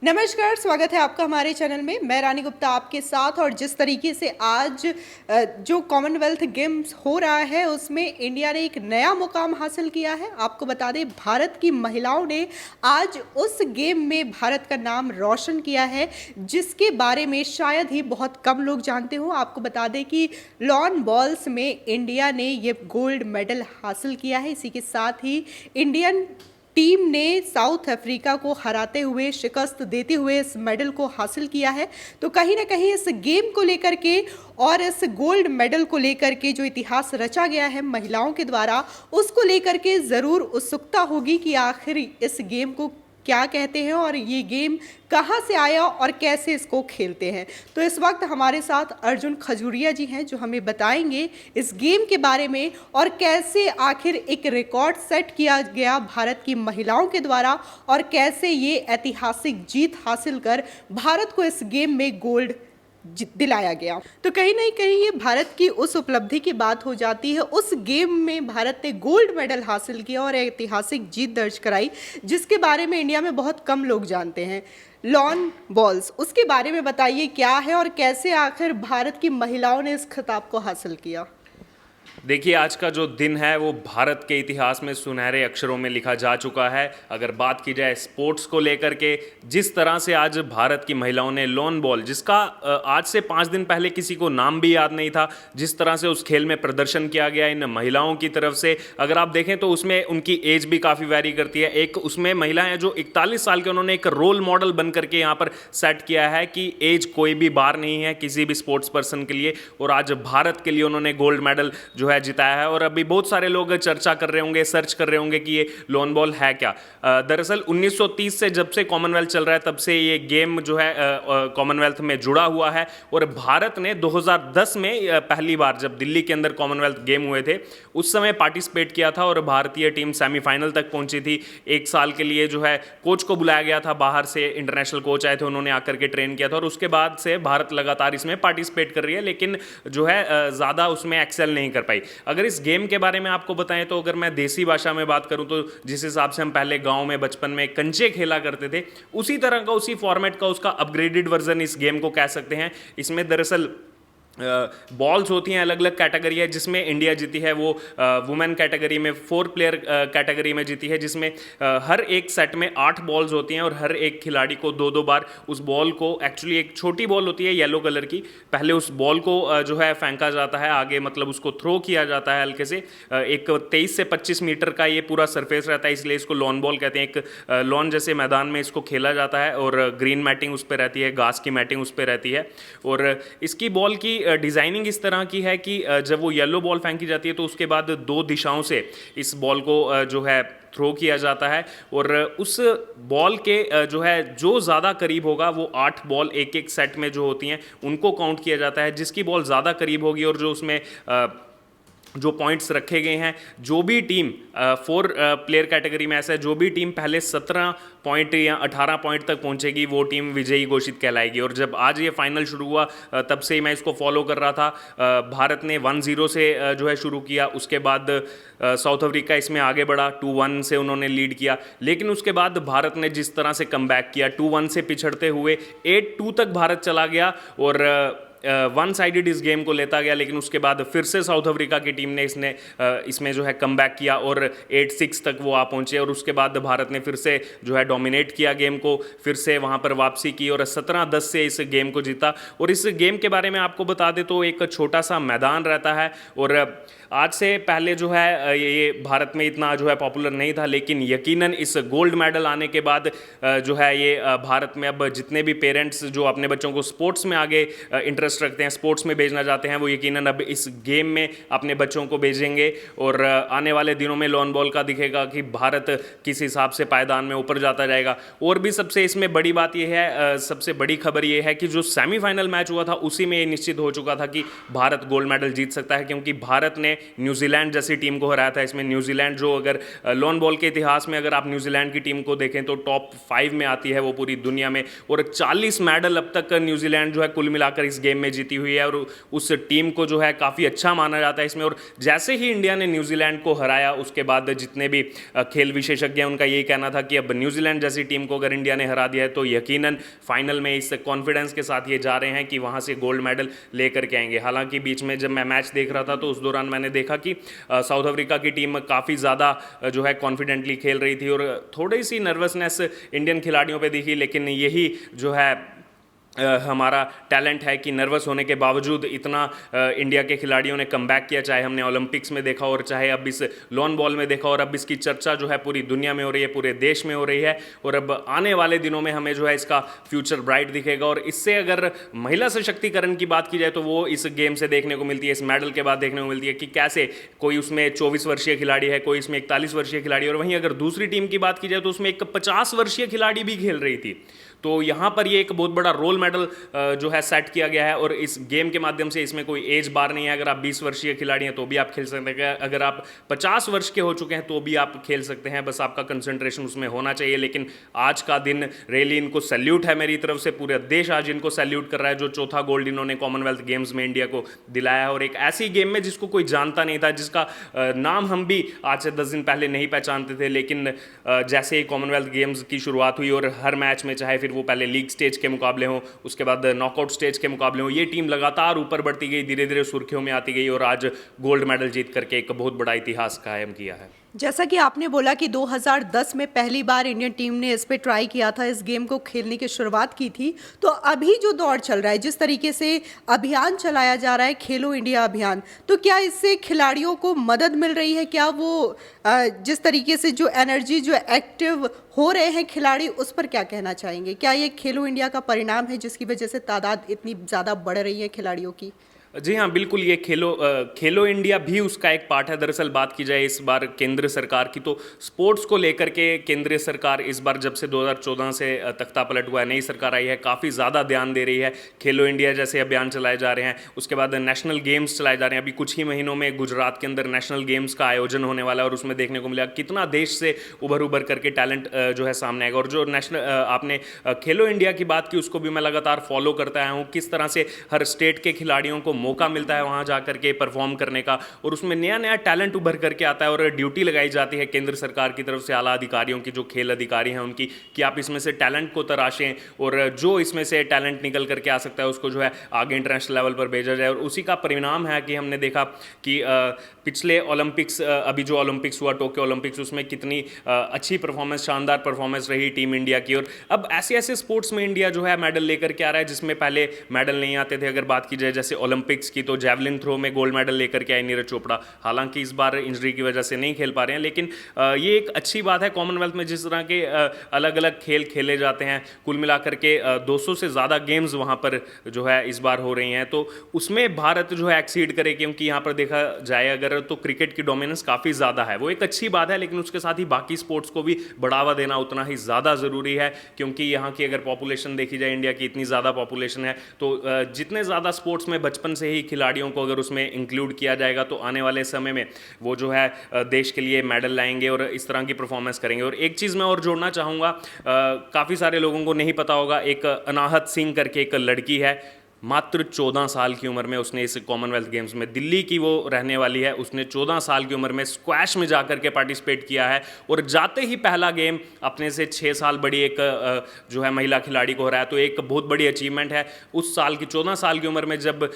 नमस्कार, स्वागत है आपका हमारे चैनल में। मैं रानी गुप्ता आपके साथ। और जिस तरीके से आज जो कॉमनवेल्थ गेम्स हो रहा है उसमें इंडिया ने एक नया मुकाम हासिल किया है। आपको बता दें, भारत की महिलाओं ने आज उस गेम में भारत का नाम रोशन किया है जिसके बारे में शायद ही बहुत कम लोग जानते हो। आपको बता दें कि लॉन बॉल्स में इंडिया ने ये गोल्ड मेडल हासिल किया है। इसी के साथ ही इंडियन टीम ने साउथ अफ्रीका को हराते हुए, शिकस्त देते हुए इस मेडल को हासिल किया है। तो कहीं ना कहीं इस गेम को लेकर के और इस गोल्ड मेडल को लेकर के जो इतिहास रचा गया है महिलाओं के द्वारा, उसको लेकर के ज़रूर उत्सुकता होगी कि आखिर इस गेम को क्या कहते हैं और ये गेम कहाँ से आया और कैसे इसको खेलते हैं। तो इस वक्त हमारे साथ अर्जुन खजूरिया जी हैं जो हमें बताएंगे इस गेम के बारे में और कैसे आखिर एक रिकॉर्ड सेट किया गया भारत की महिलाओं के द्वारा और कैसे ये ऐतिहासिक जीत हासिल कर भारत को इस गेम में गोल्ड दिलाया गया। तो कहीं ना कहीं ये भारत की उस उपलब्धि की बात हो जाती है। उस गेम में भारत ने गोल्ड मेडल हासिल किया और ऐतिहासिक जीत दर्ज कराई जिसके बारे में इंडिया में बहुत कम लोग जानते हैं। लॉन बॉल्स, उसके बारे में बताइए क्या है और कैसे आखिर भारत की महिलाओं ने इस खिताब को हासिल किया। देखिए, आज का जो दिन है वो भारत के इतिहास में सुनहरे अक्षरों में लिखा जा चुका है। अगर बात की जाए स्पोर्ट्स को लेकर के, जिस तरह से आज भारत की महिलाओं ने लॉन बॉल, जिसका आज से 5 दिन पहले किसी को नाम भी याद नहीं था, जिस तरह से उस खेल में प्रदर्शन किया गया इन महिलाओं की तरफ से, अगर आप देखें तो उसमें उनकी एज भी काफ़ी वैरी करती है। एक उसमें महिला है जो 41 साल के, उन्होंने एक रोल मॉडल बन करके यहाँ पर सेट किया है कि एज कोई भी बार नहीं है किसी भी स्पोर्ट्स पर्सन के लिए। और आज भारत के लिए उन्होंने गोल्ड मेडल जो है जिताया है। और अभी बहुत सारे लोग चर्चा कर रहे होंगे, सर्च कर रहे होंगे कि ये लॉन बॉल है क्या। दरअसल 1930 से जब से कॉमनवेल्थ चल रहा है तब से ये गेम जो है कॉमनवेल्थ में जुड़ा हुआ है। और भारत ने 2010 में पहली बार जब दिल्ली के अंदर कॉमनवेल्थ गेम हुए थे उस समय पार्टिसिपेट किया था और भारतीय टीम सेमीफाइनल तक पहुंची थी। 1 साल के लिए जो है कोच को बुलाया गया था, बाहर से इंटरनेशनल कोच आए थे, उन्होंने आकर के ट्रेन किया था। और उसके बाद से भारत लगातार इसमें पार्टिसिपेट कर रही है, लेकिन जो है ज़्यादा उसमें एक्सेल नहीं कर पाई। अगर इस गेम के बारे में आपको बताएं तो अगर मैं देसी भाषा में बात करूं तो जिस हिसाब से हम पहले गांव में बचपन में कंचे खेला करते थे, उसी तरह का, उसी फॉर्मेट का उसका अपग्रेडेड वर्जन इस गेम को कह सकते हैं। इसमें दरअसल बॉल्स होती हैं, अलग अलग कैटेगरी है। जिसमें इंडिया जीती है वो वुमेन कैटेगरी में, 4 प्लेयर कैटेगरी में जीती है, जिसमें हर एक सेट में 8 बॉल्स होती हैं और हर एक खिलाड़ी को 2-2 बार उस बॉल को, एक्चुअली एक छोटी बॉल होती है येलो कलर की, पहले उस बॉल को जो है फेंका जाता है आगे, मतलब उसको थ्रो किया जाता है हल्के से। एक 23 से 25 मीटर का ये पूरा सरफेस रहता है, इसलिए इसको लॉन बॉल कहते हैं। एक लॉन जैसे मैदान में इसको खेला जाता है और ग्रीन मैटिंग उस पर रहती है, घास की मैटिंग उस पर रहती है। और इसकी बॉल की डिज़ाइनिंग इस तरह की है कि जब वो येलो बॉल फेंकी जाती है तो उसके बाद 2 दिशाओं से इस बॉल को जो है थ्रो किया जाता है। और उस बॉल के जो है जो ज़्यादा करीब होगा वो 8 बॉल एक एक सेट में जो होती हैं उनको काउंट किया जाता है। जिसकी बॉल ज़्यादा करीब होगी और जो उसमें जो पॉइंट्स रखे गए हैं, जो भी टीम 4 प्लेयर कैटेगरी में ऐसा है, जो भी टीम पहले 17 पॉइंट या 18 पॉइंट तक पहुंचेगी वो टीम विजयी घोषित कहलाएगी। और जब आज ये फाइनल शुरू हुआ तब से मैं इसको फॉलो कर रहा था। भारत ने 1-0 से जो है शुरू किया, उसके बाद साउथ अफ्रीका इसमें आगे बढ़ा, 2-1 से उन्होंने लीड किया। लेकिन उसके बाद भारत ने जिस तरह से कमबैक किया, 2-1 से पिछड़ते हुए 8-2 तक भारत चला गया और 1 साइडेड इस गेम को लेता गया। लेकिन उसके बाद फिर से साउथ अफ्रीका की टीम ने इसमें जो है कमबैक किया और 8-6 तक वो आ पहुंचे। और उसके बाद भारत ने फिर से जो है डोमिनेट किया गेम को, फिर से वहां पर वापसी की और 17-10 से इस गेम को जीता। और इस गेम के बारे में आपको बता दें तो एक छोटा सा मैदान रहता है और आज से पहले जो है ये भारत में इतना जो है पॉपुलर नहीं था, लेकिन यकीनन इस गोल्ड मेडल आने के बाद जो है ये भारत में अब जितने भी पेरेंट्स जो अपने बच्चों को स्पोर्ट्स में आगे इंटरेस्ट रखते हैं, स्पोर्ट्स में भेजना चाहते हैं, वो यकीनन अब इस गेम में अपने बच्चों को भेजेंगे। और आने वाले दिनों में लॉन बॉल का दिखेगा कि भारत किस हिसाब से पायदान में ऊपर जाता जाएगा। और भी सबसे इसमें बड़ी बात यह है, सबसे बड़ी खबर यह है कि जो सेमीफाइनल मैच हुआ था उसी में ये निश्चित हो चुका था कि भारत गोल्ड मेडल जीत सकता है, क्योंकि भारत ने न्यूजीलैंड जैसी टीम को हराया था। इसमें न्यूजीलैंड जो, अगर लॉन बॉल के इतिहास में अगर आप न्यूजीलैंड की टीम को देखें तो टॉप 5 में आती है वो पूरी दुनिया में। और 40 मेडल अब तक न्यूजीलैंड जो है कुल मिलाकर इस गेम गेम में जीती हुई है और उस टीम को जो है काफ़ी अच्छा माना जाता है इसमें। और जैसे ही इंडिया ने न्यूजीलैंड को हराया उसके बाद जितने भी खेल विशेषज्ञ हैं उनका यही कहना था कि अब न्यूजीलैंड जैसी टीम को अगर इंडिया ने हरा दिया है तो यकीनन फाइनल में इस कॉन्फिडेंस के साथ ये जा रहे हैं कि वहाँ से गोल्ड मेडल लेकर के आएंगे। हालांकि बीच में जब मैं मैच देख रहा था तो उस दौरान मैंने देखा कि साउथ अफ्रीका की टीम काफ़ी ज़्यादा जो है कॉन्फिडेंटली खेल रही थी और थोड़ी सी नर्वसनेस इंडियन खिलाड़ियों पे दिखी, लेकिन यही जो है हमारा टैलेंट है कि नर्वस होने के बावजूद इतना इंडिया के खिलाड़ियों ने कमबैक किया, चाहे हमने ओलंपिक्स में देखा और चाहे अब इस लॉन बॉल में देखा, और अब इसकी चर्चा जो है पूरी दुनिया में हो रही है, पूरे देश में हो रही है। और अब आने वाले दिनों में हमें जो है इसका फ्यूचर ब्राइट दिखेगा। और इससे अगर महिला सशक्तिकरण की बात की जाए तो वो इस गेम से देखने को मिलती है, इस मेडल के बाद देखने को मिलती है कि कैसे कोई उसमें 24 वर्षीय खिलाड़ी है, कोई इसमें 41 वर्षीय खिलाड़ी है, और वहीं अगर दूसरी टीम की बात की जाए तो उसमें एक 50 वर्षीय खिलाड़ी भी खेल रही थी। तो यहाँ पर ये एक बहुत बड़ा रोल मॉडल जो है सेट किया गया है। और इस गेम के माध्यम से इसमें कोई एज बार नहीं है, अगर आप 20 वर्षीय खिलाड़ी हैं तो भी आप खेल सकते हैं, अगर आप 50 वर्ष के हो चुके हैं तो भी आप खेल सकते हैं, बस आपका कंसंट्रेशन उसमें होना चाहिए। लेकिन आज का दिन रियली इनको सैल्यूट है मेरी तरफ से, पूरा देश आज इनको सैल्यूट कर रहा है जो चौथा गोल्ड इन्होंने कॉमनवेल्थ गेम्स में इंडिया को दिलाया है। और एक ऐसी गेम में जिसको कोई जानता नहीं था, जिसका नाम हम भी आज से 10 दिन पहले नहीं पहचानते थे, लेकिन जैसे ही कॉमनवेल्थ गेम्स की शुरुआत हुई और हर मैच में, चाहे फिर वो पहले लीग स्टेज के मुकाबले हों, उसके बाद नॉकआउट स्टेज के मुकाबले हों, ये टीम लगातार ऊपर बढ़ती गई, धीरे धीरे सुर्खियों में आती गई और आज गोल्ड मेडल जीत करके एक बहुत बड़ा इतिहास कायम किया है। जैसा कि आपने बोला कि 2010 में पहली बार इंडियन टीम ने इस पे ट्राई किया था, इस गेम को खेलने की शुरुआत की थी, तो अभी जो दौर चल रहा है, जिस तरीके से अभियान चलाया जा रहा है खेलो इंडिया अभियान, तो क्या इससे खिलाड़ियों को मदद मिल रही है? क्या वो जिस तरीके से जो एनर्जी, जो एक्टिव हो रहे हैं खिलाड़ी, उस पर क्या कहना चाहेंगे? क्या ये खेलो इंडिया का परिणाम है जिसकी वजह से तादाद इतनी ज़्यादा बढ़ रही है खिलाड़ियों की? जी हाँ, बिल्कुल, ये खेलो इंडिया भी उसका एक पार्ट है। दरअसल बात की जाए इस बार केंद्र सरकार की, तो स्पोर्ट्स को लेकर के केंद्रीय सरकार इस बार जब से 2014 से तख्ता पलट हुआ है, नई सरकार आई है, काफ़ी ज़्यादा ध्यान दे रही है। खेलो इंडिया जैसे अभियान चलाए जा रहे हैं, उसके बाद नेशनल गेम्स चलाए जा रहे हैं। अभी कुछ ही महीनों में गुजरात के अंदर नेशनल गेम्स का आयोजन होने वाला है और उसमें देखने को मिला कितना देश से उभर करके टैलेंट जो है सामने आएगा। और जो आपने खेलो इंडिया की बात की, उसको भी मैं लगातार फॉलो करता आया हूँ, किस तरह से हर स्टेट के खिलाड़ियों को मौका मिलता है वहां जाकर के परफॉर्म करने का, और उसमें नया नया टैलेंट उभर करके आता है। और ड्यूटी लगाई जाती है केंद्र सरकार की तरफ से आला अधिकारियों की, जो खेल अधिकारी हैं उनकी, कि आप इसमें से टैलेंट को तराशें और जो इसमें से टैलेंट निकल करके आ सकता है उसको जो है आगे इंटरनेशनल लेवल पर भेजा जाए। और उसी का परिणाम है कि हमने देखा कि पिछले ओलंपिक्स, अभी जो ओलंपिक्स हुआ, टोक्यो ओलंपिक्स, उसमें कितनी अच्छी परफॉर्मेंस, शानदार परफॉर्मेंस रही टीम इंडिया की। और अब ऐसे ऐसे स्पोर्ट्स में इंडिया जो है मेडल लेकर के आ रहा है जिसमें पहले मेडल नहीं आते थे। अगर बात की जाए जैसे ओलंपिक्स की, तो जैवलिन थ्रो में गोल्ड मेडल लेकर के आई नीरज चोपड़ा, हालांकि इस बार इंजरी की वजह से नहीं खेल पा रहे हैं, लेकिन ये एक अच्छी बात है कॉमनवेल्थ में जिस तरह के अलग अलग खेल खेले जाते हैं। कुल मिलाकर के 200 से ज़्यादा गेम्स वहाँ पर जो है इस बार हो रही हैं, तो उसमें भारत जो है एक्सीड करे, क्योंकि यहाँ पर देखा जाए अगर तो क्रिकेट की डोमिनेंस काफ़ी ज़्यादा है, वो एक अच्छी बात है, लेकिन उसके साथ ही बाकी स्पोर्ट्स को भी बढ़ावा देना उतना ही ज़्यादा ज़रूरी है। क्योंकि यहाँ की अगर पॉपुलेशन देखी जाए, इंडिया की इतनी ज़्यादा पॉपुलेशन है, तो जितने ज़्यादा स्पोर्ट्स में बचपन से ही खिलाड़ियों को अगर उसमें इंक्लूड किया जाएगा तो आने वाले समय में वो जो है देश के लिए मेडल लाएंगे और इस तरह की परफॉर्मेंस करेंगे। और एक चीज़ मैं और जोड़ना चाहूँगा, काफ़ी सारे लोगों को नहीं पता होगा, एक अनाहत सिंह करके एक लड़की है, मात्र 14 साल की उम्र में उसने इस कॉमनवेल्थ गेम्स में, दिल्ली की वो रहने वाली है, उसने 14 साल की उम्र में स्क्वैश में जाकर के पार्टिसिपेट किया है और जाते ही पहला गेम अपने से 6 साल बड़ी एक जो है महिला खिलाड़ी को हराया। तो एक बहुत बड़ी अचीवमेंट है। उस साल की 14 साल की उम्र में जब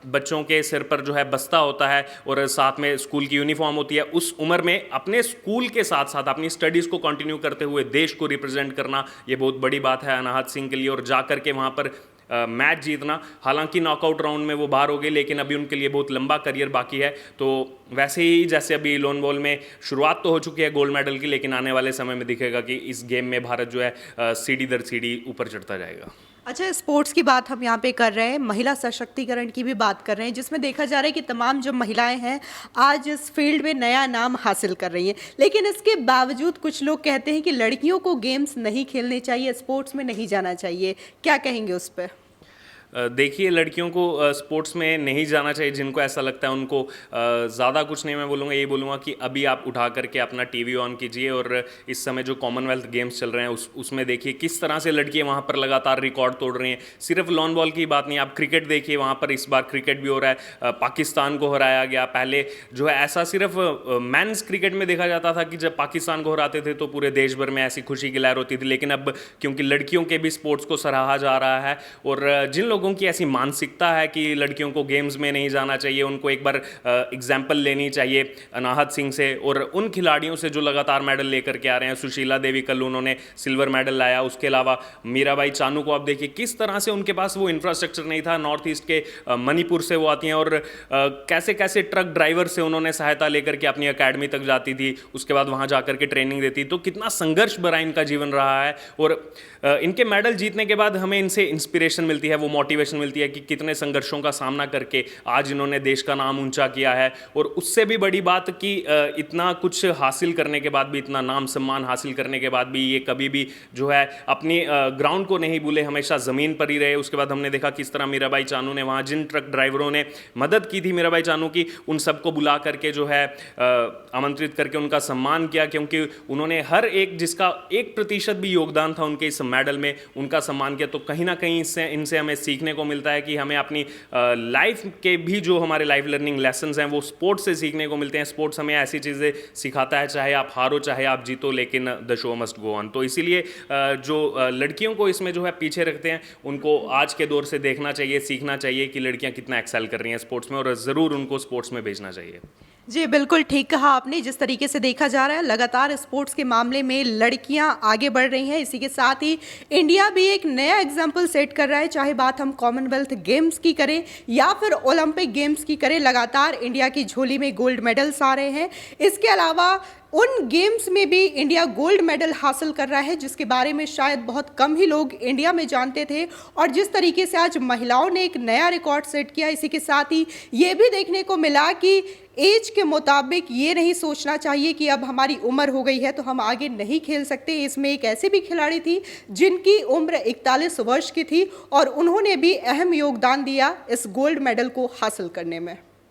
बच्चों के सिर पर जो है बस्ता होता है और साथ में स्कूल की यूनिफॉर्म होती है, उस उम्र में अपने स्कूल के साथ साथ अपनी स्टडीज़ को कंटिन्यू करते हुए देश को रिप्रेजेंट करना, ये बहुत बड़ी बात है अनाहत सिंह के लिए। और जाकर के वहाँ पर मैच जीतना, हालांकि नॉकआउट राउंड में वो बाहर हो गए, लेकिन अभी उनके लिए बहुत लंबा करियर बाकी है। तो वैसे ही जैसे अभी लॉन बॉल में शुरुआत तो हो चुकी है गोल्ड मेडल की, लेकिन आने वाले समय में दिखेगा कि इस गेम में भारत जो है सीढ़ी दर सीढ़ी ऊपर चढ़ता जाएगा। अच्छा, स्पोर्ट्स की बात हम यहाँ पे कर रहे हैं, महिला सशक्तिकरण की भी बात कर रहे हैं, जिसमें देखा जा रहा है कि तमाम जो महिलाएं हैं आज इस फील्ड में नया नाम हासिल कर रही हैं, लेकिन इसके बावजूद कुछ लोग कहते हैं कि लड़कियों को गेम्स नहीं खेलने चाहिए, स्पोर्ट्स में नहीं जाना चाहिए। क्या कहेंगे उस पर? देखिए, लड़कियों को स्पोर्ट्स में नहीं जाना चाहिए। जिनको ऐसा लगता है उनको ज़्यादा कुछ नहीं मैं बोलूँगा, ये बोलूँगा कि अभी आप उठा करके अपना टीवी ऑन कीजिए और इस समय जो कॉमनवेल्थ गेम्स चल रहे हैं उसमें देखिए किस तरह से लड़कियाँ वहाँ पर लगातार रिकॉर्ड तोड़ रही हैं। सिर्फ लॉन बॉल की बात नहीं, आप क्रिकेट देखिए, वहाँ पर इस बार क्रिकेट भी हो रहा है, पाकिस्तान को हराया गया। पहले जो है ऐसा सिर्फ मेंस क्रिकेट में देखा जाता था कि जब पाकिस्तान को हराते थे तो पूरे देश भर में ऐसी खुशी की लहर होती थी, लेकिन अब क्योंकि लड़कियों के भी स्पोर्ट्स को सराहा जा रहा है और जिन लोगों की ऐसी मानसिकता है कि लड़कियों को गेम्स में नहीं जाना चाहिए, उनको एक बार एग्जाम्पल लेनी चाहिए अनाहत सिंह से और उन खिलाड़ियों से जो लगातार मेडल लेकर के आ रहे हैं। सुशीला देवी कल उन्होंने सिल्वर मेडल लाया, उसके अलावा मीराबाई चानू को आप देखिए किस तरह से उनके पास वो इंफ्रास्ट्रक्चर नहीं था। नॉर्थ ईस्ट के मणिपुर से वो आती हैं और कैसे कैसे ट्रक ड्राइवर से उन्होंने सहायता लेकर के अपनी अकेडमी तक जाती थी, उसके बाद वहाँ जा करके ट्रेनिंग देती। तो कितना संघर्ष भरा इनका जीवन रहा है और इनके मेडल जीतने के बाद हमें इनसे इंस्पिरेशन मिलती है, वो मोटिवेशन मिलती है कि कितने संघर्षों का सामना करके आज इन्होंने देश का नाम ऊंचा किया है। और उससे भी बड़ी बात कि इतना कुछ हासिल करने के बाद भी, इतना नाम सम्मान हासिल करने के बाद भी ये कभी भी जो है अपनी ग्राउंड को नहीं भूले, हमेशा ज़मीन पर ही रहे। उसके बाद हमने देखा किस तरह मीराबाई चानू ने वहाँ जिन ट्रक ड्राइवरों ने मदद की थी मीराबाई चानू की, उन सबको बुला करके जो है आमंत्रित करके उनका सम्मान किया, क्योंकि उन्होंने हर एक जिसका 1% भी योगदान था उनके इस मेडल में, उनका सम्मान किया। तो कहीं ना कहीं इनसे हमें सीखने को मिलता है कि हमें अपनी लाइफ के भी जो हमारे लाइफ लर्निंग लेसन्स हैं वो स्पोर्ट्स से सीखने को मिलते हैं। स्पोर्ट्स हमें ऐसी चीज़ें सिखाता है, चाहे आप हारो चाहे आप जीतो, लेकिन the show must go on. तो इसीलिए जो लड़कियों को इसमें जो है पीछे रखते हैं, उनको आज के दौर से देखना चाहिए, सीखना चाहिए कि लड़कियां कितना एक्सेल कर रही हैं स्पोर्ट्स में और ज़रूर उनको स्पोर्ट्स में भेजना चाहिए। जी बिल्कुल ठीक कहा आपने। जिस तरीके से देखा जा रहा है लगातार स्पोर्ट्स के मामले में लड़कियां आगे बढ़ रही हैं, इसी के साथ ही इंडिया भी एक नया एग्जाम्पल सेट कर रहा है। चाहे बात हम कॉमनवेल्थ गेम्स की करें या फिर ओलंपिक गेम्स की करें, लगातार इंडिया की झोली में गोल्ड मेडल्स आ रहे हैं। इसके अलावा उन गेम्स में भी इंडिया गोल्ड मेडल हासिल कर रहा है जिसके बारे में शायद बहुत कम ही लोग इंडिया में जानते थे। और जिस तरीके से आज महिलाओं ने एक नया रिकॉर्ड सेट किया, इसी के साथ ही ये भी देखने को मिला कि एज के मुताबिक ये नहीं सोचना चाहिए कि अब हमारी उम्र हो गई है तो हम आगे नहीं खेल सकते। इसमें एक ऐसी भी खिलाड़ी थी जिनकी उम्र 41 वर्ष की थी और उन्होंने भी अहम योगदान दिया इस गोल्ड मेडल को हासिल करने में।